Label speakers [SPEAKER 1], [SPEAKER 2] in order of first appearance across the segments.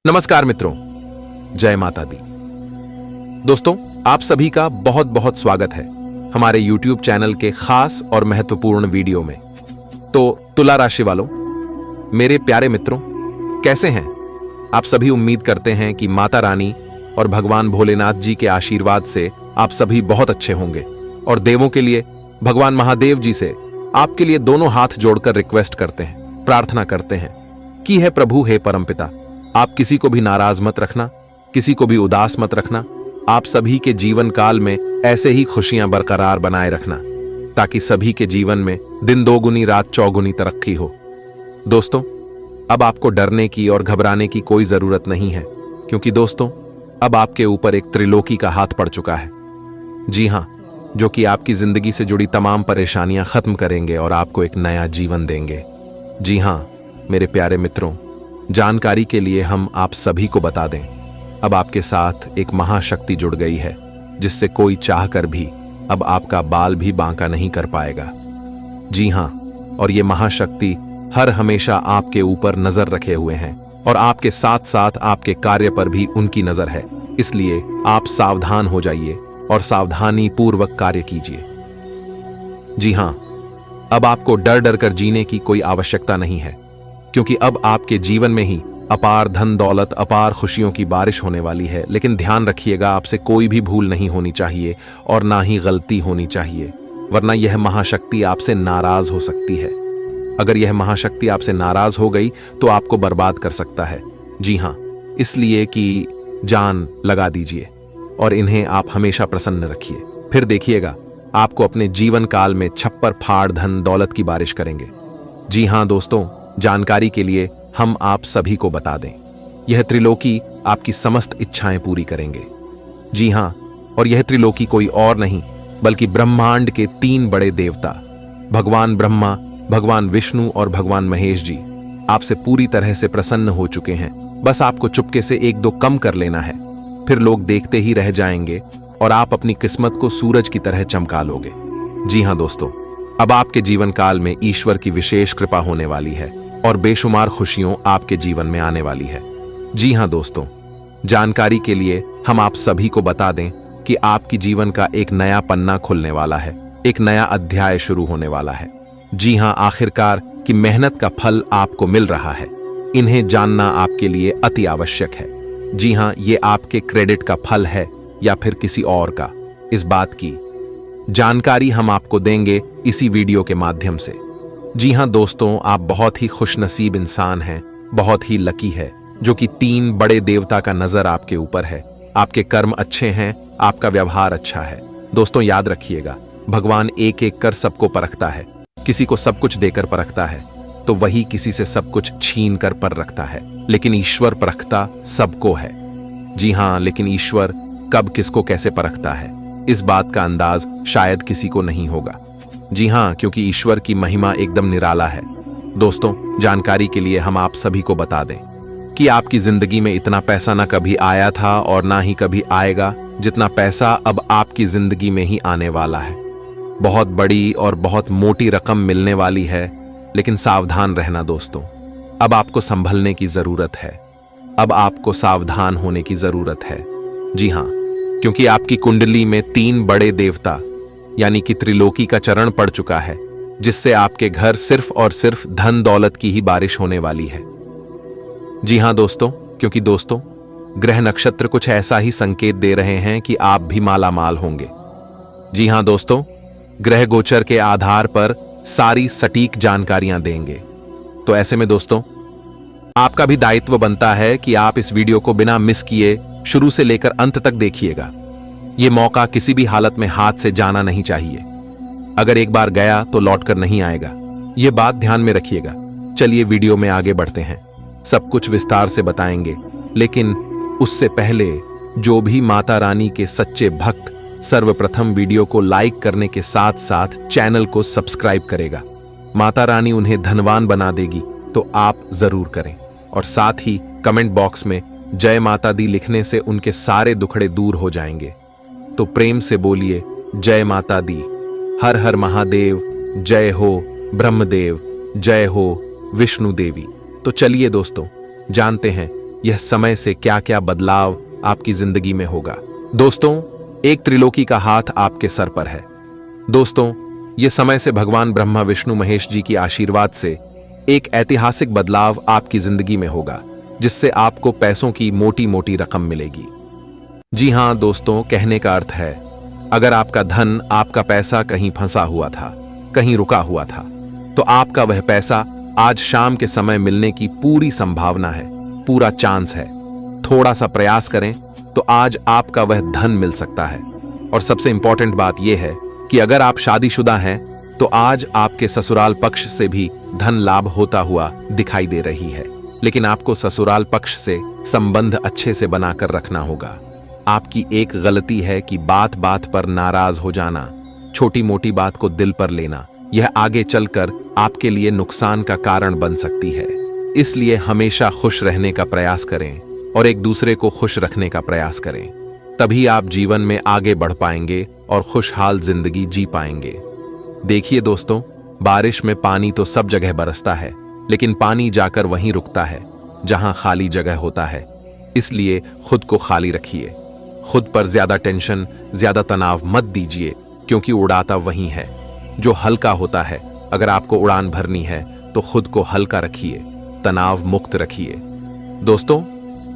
[SPEAKER 1] नमस्कार मित्रों, जय माता दी। दोस्तों, आप सभी का बहुत बहुत स्वागत है हमारे YouTube चैनल के खास और महत्वपूर्ण वीडियो में। तो तुला राशि वालों, मेरे प्यारे मित्रों, कैसे हैं आप सभी? उम्मीद करते हैं कि माता रानी और भगवान भोलेनाथ जी के आशीर्वाद से आप सभी बहुत अच्छे होंगे। और देवों के लिए भगवान महादेव जी से आपके लिए दोनों हाथ जोड़कर रिक्वेस्ट करते हैं, प्रार्थना करते हैं कि हे प्रभु, हे परमपिता, आप किसी को भी नाराज मत रखना, किसी को भी उदास मत रखना। आप सभी के जीवन काल में ऐसे ही खुशियां बरकरार बनाए रखना, ताकि सभी के जीवन में दिन दोगुनी रात चौगुनी तरक्की हो। दोस्तों, अब आपको डरने की और घबराने की कोई जरूरत नहीं है, क्योंकि दोस्तों, अब आपके ऊपर एक त्रिलोकी का हाथ पड़ चुका है। जी हां, जो कि आपकी जिंदगी से जुड़ी तमाम परेशानियां खत्म करेंगे और आपको एक नया जीवन देंगे। जी हां मेरे प्यारे मित्रों, जानकारी के लिए हम आप सभी को बता दें, अब आपके साथ एक महाशक्ति जुड़ गई है, जिससे कोई चाहकर भी अब आपका बाल भी बांका नहीं कर पाएगा। जी हां, और ये महाशक्ति हर हमेशा आपके ऊपर नजर रखे हुए हैं और आपके साथ साथ आपके कार्य पर भी उनकी नजर है। इसलिए आप सावधान हो जाइए और सावधानी पूर्वक कार्य कीजिए। जी हां, अब आपको डर डर कर जीने की कोई आवश्यकता नहीं है, क्योंकि अब आपके जीवन में ही अपार धन दौलत, अपार खुशियों की बारिश होने वाली है। लेकिन ध्यान रखिएगा, आपसे कोई भी भूल नहीं होनी चाहिए और ना ही गलती होनी चाहिए, वरना यह महाशक्ति आपसे नाराज हो सकती है। अगर यह महाशक्ति आपसे नाराज हो गई तो आपको बर्बाद कर सकता है। जी हां, इसलिए कि जान लगा दीजिए और इन्हें आप हमेशा प्रसन्न रखिए। फिर देखिएगा, आपको अपने जीवन काल में छप्पर फाड़ धन दौलत की बारिश करेंगे। जी हां दोस्तों, जानकारी के लिए हम आप सभी को बता दें, यह त्रिलोकी आपकी समस्त इच्छाएं पूरी करेंगे। जी हां, और यह त्रिलोकी कोई और नहीं बल्कि ब्रह्मांड के 3 बड़े देवता भगवान ब्रह्मा, भगवान विष्णु और भगवान महेश जी आपसे पूरी तरह से प्रसन्न हो चुके हैं। बस आपको चुपके से 1-2 कम कर लेना है, फिर लोग देखते ही रह जाएंगे और आप अपनी किस्मत को सूरज की तरह चमका लोगे। जी हां दोस्तों, अब आपके जीवन काल में ईश्वर की विशेष कृपा होने वाली है और बेशुमार खुशियों आपके जीवन में आने वाली है। जी हां दोस्तों, जानकारी के लिए हम आप सभी को बता दें कि आपकी जीवन का एक नया पन्ना खुलने वाला है, एक नया अध्याय शुरू होने वाला है। जी हां, आखिरकार की मेहनत का फल आपको मिल रहा है। इन्हें जानना आपके लिए अति आवश्यक है। जी हां, ये आपके क्रेडिट का फल है या फिर किसी और का, इस बात की जानकारी हम आपको देंगे इसी वीडियो के माध्यम से। जी हां दोस्तों, आप बहुत ही खुशनसीब इंसान हैं, बहुत ही लकी है, जो कि 3 बड़े देवता का नजर आपके ऊपर है। आपके कर्म अच्छे हैं, आपका व्यवहार अच्छा है। दोस्तों याद रखिएगा, भगवान एक एक कर सबको परखता है। किसी को सब कुछ देकर परखता है तो वही किसी से सब कुछ छीन कर पर रखता है, लेकिन ईश्वर परखता सबको है। जी हां, लेकिन ईश्वर कब किसको कैसे परखता है, इस बात का अंदाज शायद किसी को नहीं होगा। जी हां, क्योंकि ईश्वर की महिमा एकदम निराला है। दोस्तों, जानकारी के लिए हम आप सभी को बता दें कि आपकी जिंदगी में इतना पैसा ना कभी आया था और ना ही कभी आएगा, जितना पैसा अब आपकी जिंदगी में ही आने वाला है। बहुत बड़ी और बहुत मोटी रकम मिलने वाली है, लेकिन सावधान रहना दोस्तों, अब आपको संभलने की जरूरत है, अब आपको सावधान होने की जरूरत है। जी हां, क्योंकि आपकी कुंडली में 3 बड़े देवता यानी कि त्रिलोकी का चरण पड़ चुका है, जिससे आपके घर सिर्फ और सिर्फ धन दौलत की ही बारिश होने वाली है। जी हां दोस्तों, क्योंकि दोस्तों, ग्रह नक्षत्र कुछ ऐसा ही संकेत दे रहे हैं कि आप भी माला माल होंगे। जी हां दोस्तों, ग्रह गोचर के आधार पर सारी सटीक जानकारियां देंगे। तो ऐसे में दोस्तों, आपका भी दायित्व बनता है कि आप इस वीडियो को बिना मिस किए शुरू से लेकर अंत तक देखिएगा। यह मौका किसी भी हालत में हाथ से जाना नहीं चाहिए। अगर एक बार गया तो लौटकर नहीं आएगा, यह बात ध्यान में रखिएगा। चलिए वीडियो में आगे बढ़ते हैं, सब कुछ विस्तार से बताएंगे, लेकिन उससे पहले जो भी माता रानी के सच्चे भक्त सर्वप्रथम वीडियो को लाइक करने के साथ साथ चैनल को सब्सक्राइब करेगा, माता रानी उन्हें धनवान बना देगी, तो आप जरूर करें। और साथ ही कमेंट बॉक्स में जय माता दी लिखने से उनके सारे दुखड़े दूर हो जाएंगे। तो प्रेम से बोलिए जय माता दी, हर हर महादेव, जय हो ब्रह्मदेव, जय हो विष्णु देवी। तो चलिए दोस्तों, जानते हैं यह समय से क्या क्या बदलाव आपकी जिंदगी में होगा। दोस्तों, एक त्रिलोकी का हाथ आपके सर पर है। दोस्तों, यह समय से भगवान ब्रह्मा विष्णु महेश जी की आशीर्वाद से एक ऐतिहासिक बदलाव आपकी जिंदगी में होगा, जिससे आपको पैसों की मोटी मोटी रकम मिलेगी। जी हां दोस्तों, कहने का अर्थ है, अगर आपका धन, आपका पैसा कहीं फंसा हुआ था, कहीं रुका हुआ था, तो आपका वह पैसा आज शाम के समय मिलने की पूरी संभावना है, पूरा चांस है। थोड़ा सा प्रयास करें तो आज आपका वह धन मिल सकता है। और सबसे इंपॉर्टेंट बात यह है कि अगर आप शादीशुदा हैं तो आज आपके ससुराल पक्ष से भी धन लाभ होता हुआ दिखाई दे रही है। लेकिन आपको ससुराल पक्ष से संबंध अच्छे से बनाकर रखना होगा। आपकी एक गलती है कि बात बात पर नाराज हो जाना, छोटी मोटी बात को दिल पर लेना, यह आगे चलकर आपके लिए नुकसान का कारण बन सकती है। इसलिए हमेशा खुश रहने का प्रयास करें और एक दूसरे को खुश रखने का प्रयास करें। तभी आप जीवन में आगे बढ़ पाएंगे और खुशहाल जिंदगी जी पाएंगे। देखिए दोस्तों, बारिश में पानी तो सब जगह बरसता है, लेकिन पानी जाकर वहीं रुकता है जहां खाली जगह होता है। इसलिए खुद को खाली रखिए। खुद पर ज्यादा टेंशन, ज्यादा तनाव मत दीजिए, क्योंकि उड़ाता वही है जो हल्का होता है। अगर आपको उड़ान भरनी है तो खुद को हल्का रखिए, तनाव मुक्त रखिए। दोस्तों,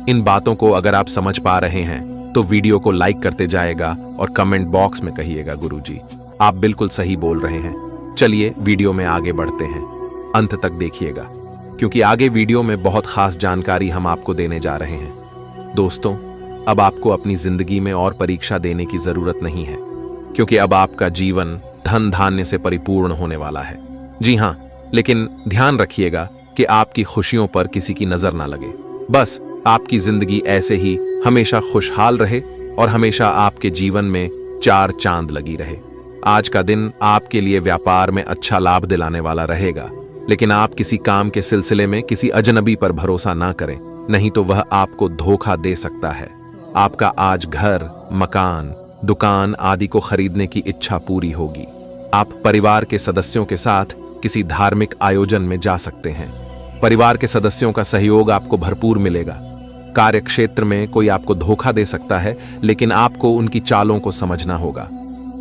[SPEAKER 1] इन बातों को अगर आप समझ पा रहे हैं तो वीडियो को लाइक करते जाएगा और कमेंट बॉक्स में कहिएगा, गुरुजी आप बिल्कुल सही बोल रहे हैं। चलिए वीडियो में आगे बढ़ते हैं, अंत तक देखिएगा, क्योंकि आगे वीडियो में बहुत खास जानकारी हम आपको देने जा रहे हैं। दोस्तों, अब आपको अपनी जिंदगी में और परीक्षा देने की जरूरत नहीं है, क्योंकि अब आपका जीवन धन धान्य से परिपूर्ण होने वाला है। जी हां, लेकिन ध्यान रखिएगा कि आपकी खुशियों पर किसी की नजर ना लगे। बस आपकी जिंदगी ऐसे ही हमेशा खुशहाल रहे और हमेशा आपके जीवन में चार चांद लगी रहे। आज का दिन आपके लिए व्यापार में अच्छा लाभ दिलाने वाला रहेगा, लेकिन आप किसी काम के सिलसिले में किसी अजनबी पर भरोसा ना करें, नहीं तो वह आपको धोखा दे सकता है। आपका आज घर, मकान, दुकान आदि को खरीदने की इच्छा पूरी होगी। आप परिवार के सदस्यों के साथ किसी धार्मिक आयोजन में जा सकते हैं। परिवार के सदस्यों का सहयोग आपको भरपूर मिलेगा। कार्य क्षेत्र में कोई आपको धोखा दे सकता है, लेकिन आपको उनकी चालों को समझना होगा।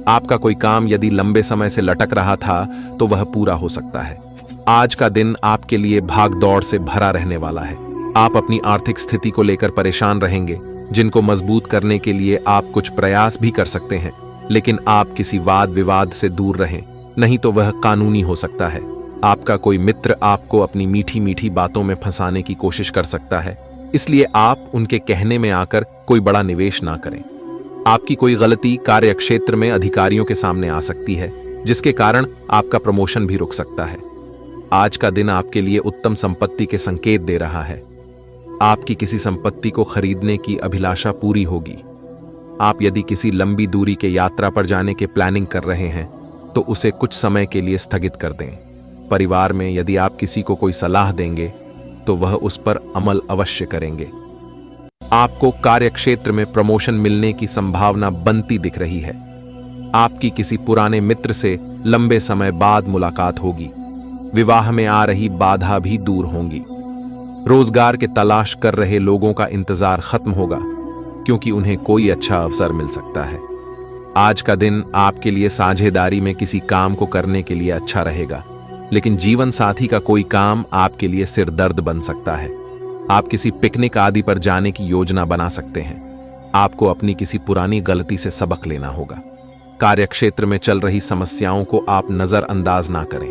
[SPEAKER 1] आपका कोई काम यदि लंबे समय से लटक रहा था तो वह पूरा हो सकता है। आज का दिन आपके लिए भाग दौड़ से भरा रहने वाला है। आप अपनी आर्थिक स्थिति को लेकर परेशान रहेंगे, जिनको मजबूत करने के लिए आप कुछ प्रयास भी कर सकते हैं, लेकिन आप किसी वाद विवाद से दूर रहें, नहीं तो वह कानूनी हो सकता है। आपका कोई मित्र आपको अपनी मीठी मीठी बातों में फंसाने की कोशिश कर सकता है, इसलिए आप उनके कहने में आकर कोई बड़ा निवेश ना करें। आपकी कोई गलती कार्य क्षेत्र में अधिकारियों के सामने आ सकती है, जिसके कारण आपका प्रमोशन भी रुक सकता है। आज का दिन आपके लिए उत्तम संपत्ति के संकेत दे रहा है। आपकी किसी संपत्ति को खरीदने की अभिलाषा पूरी होगी। आप यदि किसी लंबी दूरी के यात्रा पर जाने के प्लानिंग कर रहे हैं तो उसे कुछ समय के लिए स्थगित कर दें। परिवार में यदि आप किसी को कोई सलाह देंगे तो वह उस पर अमल अवश्य करेंगे। आपको कार्य क्षेत्र में प्रमोशन मिलने की संभावना बनती दिख रही है। आपकी किसी पुराने मित्र से लंबे समय बाद मुलाकात होगी। विवाह में आ रही बाधा भी दूर होंगी। रोजगार के तलाश कर रहे लोगों का इंतजार खत्म होगा, क्योंकि उन्हें कोई अच्छा अवसर मिल सकता है। आज का दिन आपके लिए साझेदारी में किसी काम को करने के लिए अच्छा रहेगा, लेकिन जीवन साथी का कोई काम आपके लिए सिर दर्द बन सकता है। आप किसी पिकनिक आदि पर जाने की योजना बना सकते हैं। आपको अपनी किसी पुरानी गलती से सबक लेना होगा। कार्यक्षेत्र में चल रही समस्याओं को आप नजरअंदाज ना करें।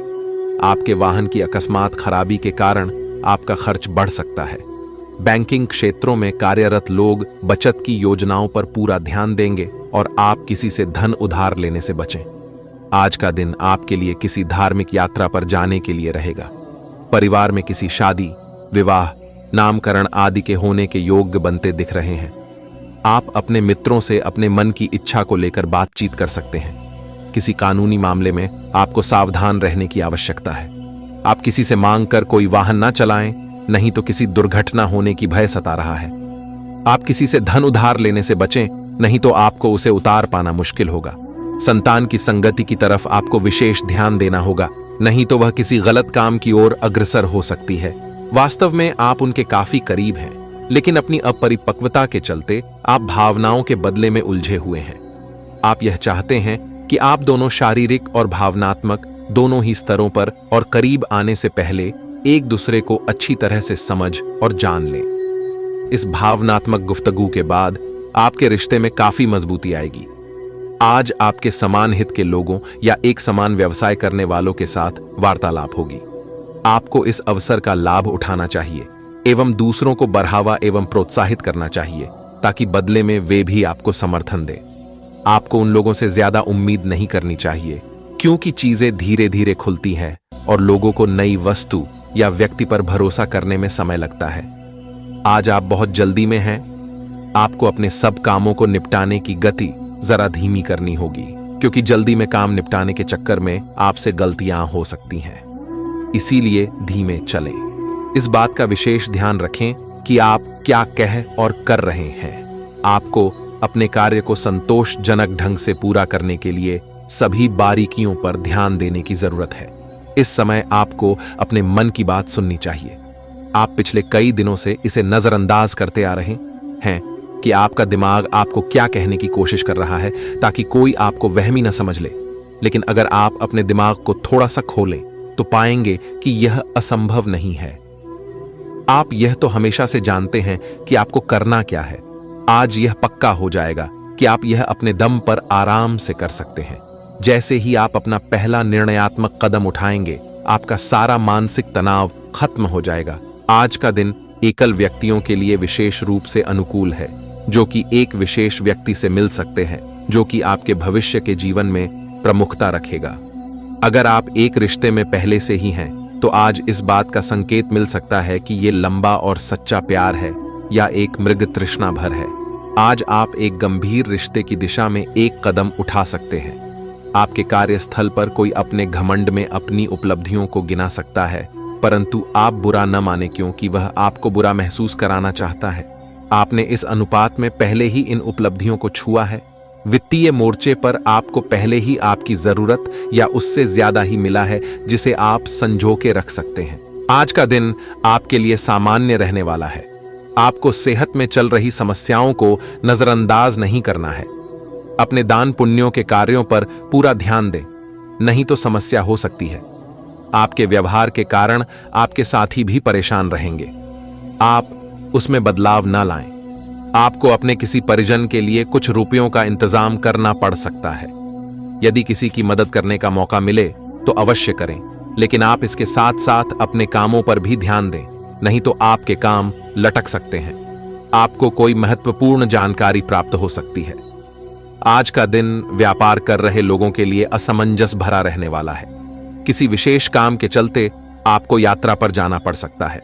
[SPEAKER 1] आपके वाहन की अकस्मात खराबी के कारण आपका खर्च बढ़ सकता है। बैंकिंग क्षेत्रों में कार्यरत लोग बचत की योजनाओं पर पूरा ध्यान देंगे और आप किसी से धन उधार लेने से बचें। आज का दिन आपके लिए किसी धार्मिक यात्रा पर जाने के लिए रहेगा। परिवार में किसी शादी, विवाह, नामकरण आदि के होने के योग्य बनते दिख रहे हैं। आप अपने मित्रों से अपने मन की इच्छा को लेकर बातचीत कर सकते हैं। किसी कानूनी मामले में आपको सावधान रहने की आवश्यकता है। आप किसी से मांग कर कोई वाहन ना चलाएं, नहीं तो किसी दुर्घटना होने की भय सता रहा है। आप किसी से धन उधार लेने से बचें, नहीं तो आपको उसे उतार पाना मुश्किल होगा। संतान की संगति की तरफ आपको विशेष ध्यान देना होगा, नहीं तो वह किसी गलत काम की ओर अग्रसर हो सकती है। वास्तव में आप उनके काफी करीब हैं। लेकिन अपनी अपरिपक्वता के चलते आप भावनाओं के बदले में उलझे हुए हैं। आप यह चाहते हैं कि आप दोनों शारीरिक और भावनात्मक दोनों ही स्तरों पर और करीब आने से पहले एक दूसरे को अच्छी तरह से समझ और जान लें। इस भावनात्मक गुफ्तगू के बाद आपके रिश्ते में काफी मजबूती आएगी। आज आपके समान हित के लोगों या एक समान व्यवसाय करने वालों के साथ वार्तालाप होगी। आपको इस अवसर का लाभ उठाना चाहिए एवं दूसरों को बढ़ावा एवं प्रोत्साहित करना चाहिए ताकि बदले में वे भी आपको समर्थन दें। आपको उन लोगों से ज्यादा उम्मीद नहीं करनी चाहिए क्योंकि चीजें धीरे धीरे खुलती हैं और लोगों को नई वस्तु या व्यक्ति पर भरोसा करने में समय लगता है। आज आप बहुत जल्दी में हैं। आपको अपने सब कामों को निपटाने की गति जरा धीमी करनी होगी क्योंकि जल्दी में काम निपटाने के चक्कर में आपसे गलतियां हो सकती हैं। इसीलिए धीमे चलें। इस बात का विशेष ध्यान रखें कि आप क्या कह और कर रहे हैं। आपको अपने कार्य को संतोषजनक ढंग से पूरा करने के लिए सभी बारीकियों पर ध्यान देने की जरूरत है। इस समय आपको अपने मन की बात सुननी चाहिए। आप पिछले कई दिनों से इसे नजरअंदाज करते आ रहे हैं कि आपका दिमाग आपको क्या कहने की कोशिश कर रहा है ताकि कोई आपको वहमी न समझ ले। लेकिन अगर आप अपने दिमाग को थोड़ा सा खोलें तो पाएंगे कि यह असंभव नहीं है। आप यह तो हमेशा से जानते हैं कि आपको करना क्या है। आज यह पक्का हो जाएगा कि आप यह अपने दम पर आराम से कर सकते हैं। जैसे ही आप अपना पहला निर्णयात्मक कदम उठाएंगे, आपका सारा मानसिक तनाव खत्म हो जाएगा। आज का दिन एकल व्यक्तियों के लिए विशेष रूप से अनुकूल है, जो कि एक विशेष व्यक्ति से मिल सकते हैं, जो कि आपके भविष्य के जीवन में प्रमुखता रखेगा। अगर आप एक रिश्ते में पहले से ही हैं, तो आज इस बात का संकेत मिल सकता है कि ये लंबा और सच्चा प्यार है या एक मृग तृष्णा भर है। आज आप एक गंभीर रिश्ते की दिशा में एक कदम उठा सकते हैं। आपके कार्यस्थल पर कोई अपने घमंड में अपनी उपलब्धियों को गिना सकता है, परंतु आप बुरा न माने क्योंकि वह आपको बुरा महसूस कराना चाहता है। आपने इस अनुपात में पहले ही इन उपलब्धियों को छुआ है। वित्तीय मोर्चे पर आपको पहले ही आपकी जरूरत या उससे ज्यादा ही मिला है जिसे आप संजो के रख सकते हैं। आज का दिन आपके लिए सामान्य रहने वाला है। आपको सेहत में चल रही समस्याओं को नजरअंदाज नहीं करना है। अपने दान पुण्यों के कार्यों पर पूरा ध्यान दें, नहीं तो समस्या हो सकती है। आपके व्यवहार के कारण आपके साथी भी परेशान रहेंगे। आप उसमें बदलाव ना लाएं। आपको अपने किसी परिजन के लिए कुछ रुपयों का इंतजाम करना पड़ सकता है। यदि किसी की मदद करने का मौका मिले तो अवश्य करें, लेकिन आप इसके साथ साथ अपने कामों पर भी ध्यान दें, नहीं तो आपके काम लटक सकते हैं। आपको कोई महत्वपूर्ण जानकारी प्राप्त हो सकती है। आज का दिन व्यापार कर रहे लोगों के लिए असमंजस भरा रहने वाला है। किसी विशेष काम के चलते आपको यात्रा पर जाना पड़ सकता है।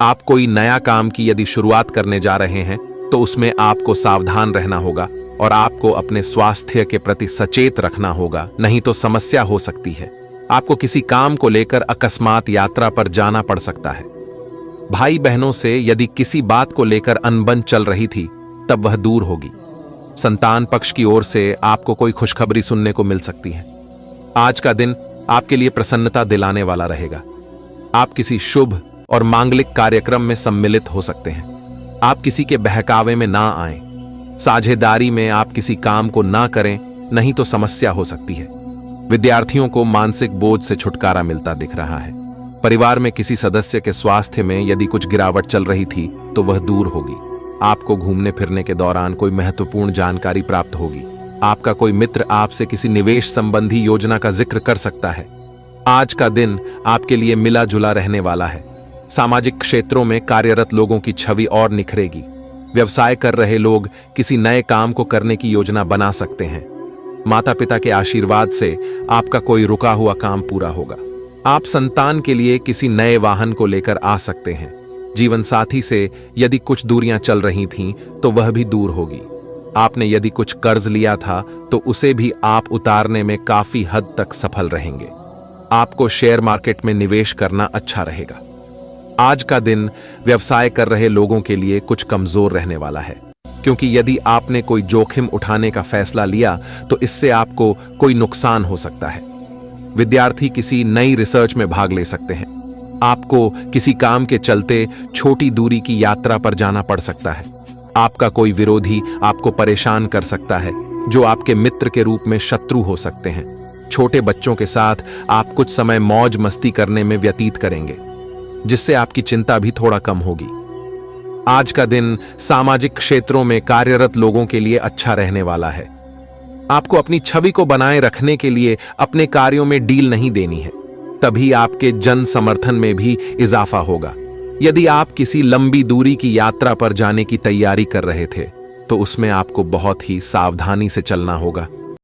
[SPEAKER 1] आप कोई नया काम की यदि शुरुआत करने जा रहे हैं तो उसमें आपको सावधान रहना होगा और आपको अपने स्वास्थ्य के प्रति सचेत रखना होगा, नहीं तो समस्या हो सकती है। आपको किसी काम को लेकर अकस्मात यात्रा पर जाना पड़ सकता है। भाई बहनों से यदि किसी बात को लेकर अनबन चल रही थी तब वह दूर होगी। संतान पक्ष की ओर से आपको कोई खुशखबरी सुनने को मिल सकती है। आज का दिन आपके लिए प्रसन्नता दिलाने वाला रहेगा। आप किसी शुभ और मांगलिक कार्यक्रम में सम्मिलित हो सकते हैं। आप किसी के बहकावे में ना आएं। साझेदारी में आप किसी काम को ना करें, नहीं तो समस्या हो सकती है। विद्यार्थियों को मानसिक बोझ से छुटकारा मिलता दिख रहा है। परिवार में किसी सदस्य के स्वास्थ्य में यदि कुछ गिरावट चल रही थी तो वह दूर होगी। आपको घूमने फिरने के दौरान कोई महत्वपूर्ण जानकारी प्राप्त होगी। आपका कोई मित्र आपसे किसी निवेश संबंधी योजना का जिक्र कर सकता है। आज का दिन आपके लिए मिला जुला रहने वाला है। सामाजिक क्षेत्रों में कार्यरत लोगों की छवि और निखरेगी। व्यवसाय कर रहे लोग किसी नए काम को करने की योजना बना सकते हैं। माता पिता के आशीर्वाद से आपका कोई रुका हुआ काम पूरा होगा। आप संतान के लिए किसी नए वाहन को लेकर आ सकते हैं। जीवन साथी से यदि कुछ दूरियां चल रही थीं तो वह भी दूर होगी। आपने यदि कुछ कर्ज लिया था तो उसे भी आप उतारने में काफी हद तक सफल रहेंगे। आपको शेयर मार्केट में निवेश करना अच्छा रहेगा। आज का दिन व्यवसाय कर रहे लोगों के लिए कुछ कमजोर रहने वाला है, क्योंकि यदि आपने कोई जोखिम उठाने का फैसला लिया तो इससे आपको कोई नुकसान हो सकता है। विद्यार्थी किसी नई रिसर्च में भाग ले सकते हैं। आपको किसी काम के चलते छोटी दूरी की यात्रा पर जाना पड़ सकता है। आपका कोई विरोधी आपको परेशान कर सकता है, जो आपके मित्र के रूप में शत्रु हो सकते हैं। छोटे बच्चों के साथ आप कुछ समय मौज मस्ती करने में व्यतीत करेंगे, जिससे आपकी चिंता भी थोड़ा कम होगी। आज का दिन सामाजिक क्षेत्रों में कार्यरत लोगों के लिए अच्छा रहने वाला है। आपको अपनी छवि को बनाए रखने के लिए अपने कार्यों में डील नहीं देनी है, तभी आपके जन समर्थन में भी इजाफा होगा। यदि आप किसी लंबी दूरी की यात्रा पर जाने की तैयारी कर रहे थे, तो उसमें आपको बहुत ही सावधानी से चलना होगा।